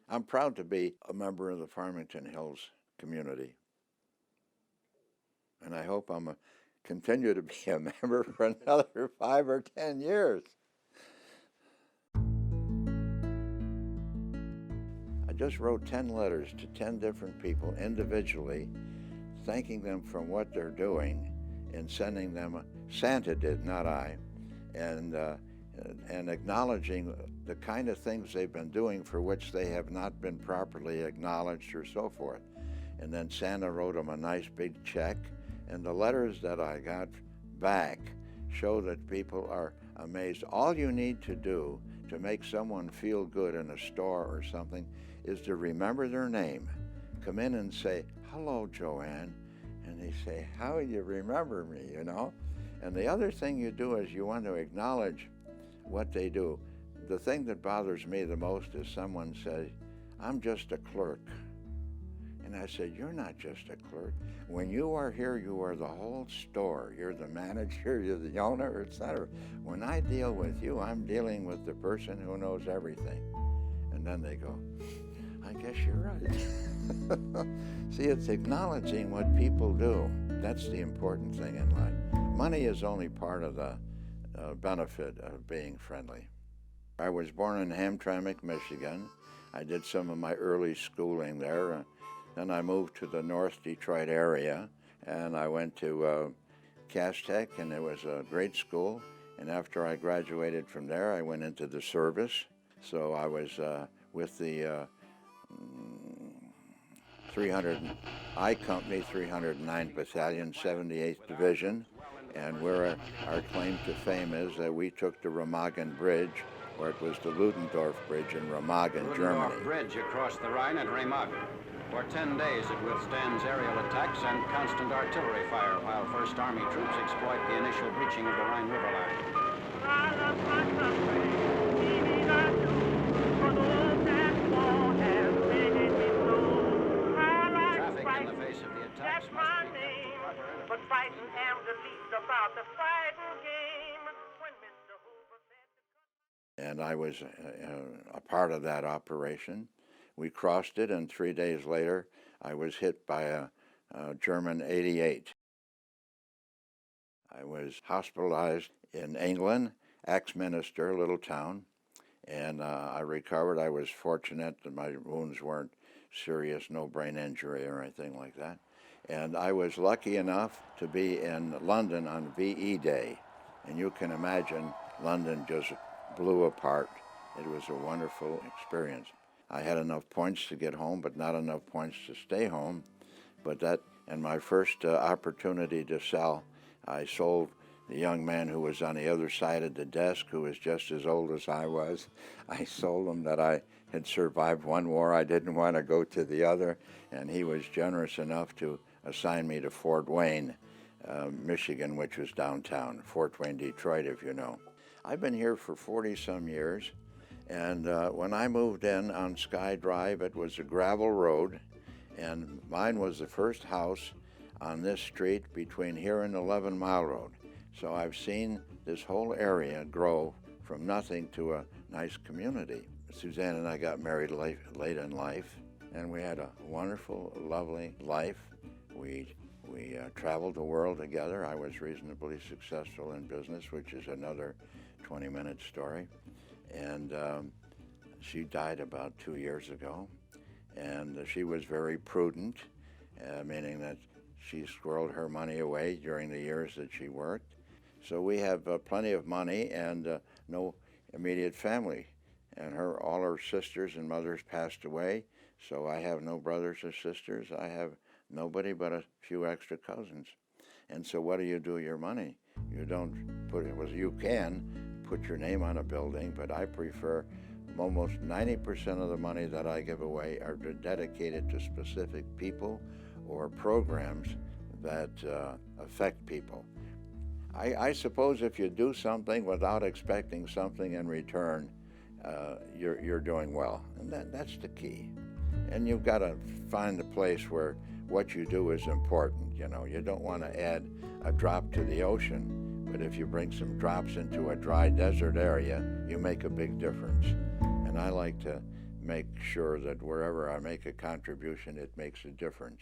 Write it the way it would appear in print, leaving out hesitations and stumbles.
I'm proud to be a member of the Farmington Hills community. And I hope continue to be a member for another 5 or 10 years. I just wrote 10 letters to 10 different people individually, thanking them for what they're doing and sending them, Santa did, not I, and acknowledging the kind of things they've been doing for which they have not been properly acknowledged or so forth. And then Santa wrote them a nice big check, and the letters that I got back show that people are amazed. All you need to do to make someone feel good in a store or something is to remember their name. Come in and say, "Hello, Joanne," and they say, "How you remember me," you know? And the other thing you do is you want to acknowledge what they do. The thing that bothers me the most is someone says, "I'm just a clerk." And I said, "You're not just a clerk. When you are here, you are the whole store. You're the manager, you're the owner, etc. When I deal with you, I'm dealing with the person who knows everything." And then they go, "I guess you're right." See, it's acknowledging what people do. That's the important thing in life. Money is only part of the benefit of being friendly. I was born in Hamtramck, Michigan. I did some of my early schooling there. Then I moved to the North Detroit area, and I went to Cass Tech, and it was a great school. And after I graduated from there, I went into the service. So I was with the I Company 309 Battalion, 78th Division, and where our claim to fame is that we took the Remagen Bridge, where it was the Ludendorff Bridge in Remagen, Germany. Ludendorff Bridge across the Rhine at Remagen. For 10 days it withstands aerial attacks and constant artillery fire while First Army troops exploit the initial breaching of the Rhine River line. Traffic in the face of the attacks must be kept to but fighting am the least about the fighting game. When Mr. Hoover said and I was a part of that operation. We crossed it, and 3 days later, I was hit by a German 88. I was hospitalized in England, Axminster, a little town, and I recovered. I was fortunate that my wounds weren't serious, no brain injury or anything like that. And I was lucky enough to be in London on VE Day, and you can imagine London just blew apart. It was a wonderful experience. I had enough points to get home, but not enough points to stay home. But that, and my first opportunity to sell, I sold the young man who was on the other side of the desk, who was just as old as I was. I sold him that I had survived one war. I didn't want to go to the other, and he was generous enough to assign me to Fort Wayne, Michigan, which was downtown. Fort Wayne, Detroit, if you know. I've been here for 40-some years. And when I moved in on Sky Drive, it was a gravel road, and mine was the first house on this street between here and 11 Mile Road. So I've seen this whole area grow from nothing to a nice community. Suzanne and I got married late in life, and we had a wonderful, lovely life. We traveled the world together. I was reasonably successful in business, which is another 20-minute story. And she died about 2 years ago, and she was very prudent, meaning that she squirreled her money away during the years that she worked. So we have plenty of money and no immediate family. And all her sisters and mothers passed away, so I have no brothers or sisters. I have nobody but a few extra cousins. And so what do you do with your money? You don't put it, well, you can put your name on a building, but I prefer almost 90% of the money that I give away are dedicated to specific people or programs that affect people. I suppose if you do something without expecting something in return, you're doing well, and that's the key. And you've got to find a place where what you do is important. You know, you don't want to add a drop to the ocean, but if you bring some drops into a dry desert area, you make a big difference. And I like to make sure that wherever I make a contribution, it makes a difference.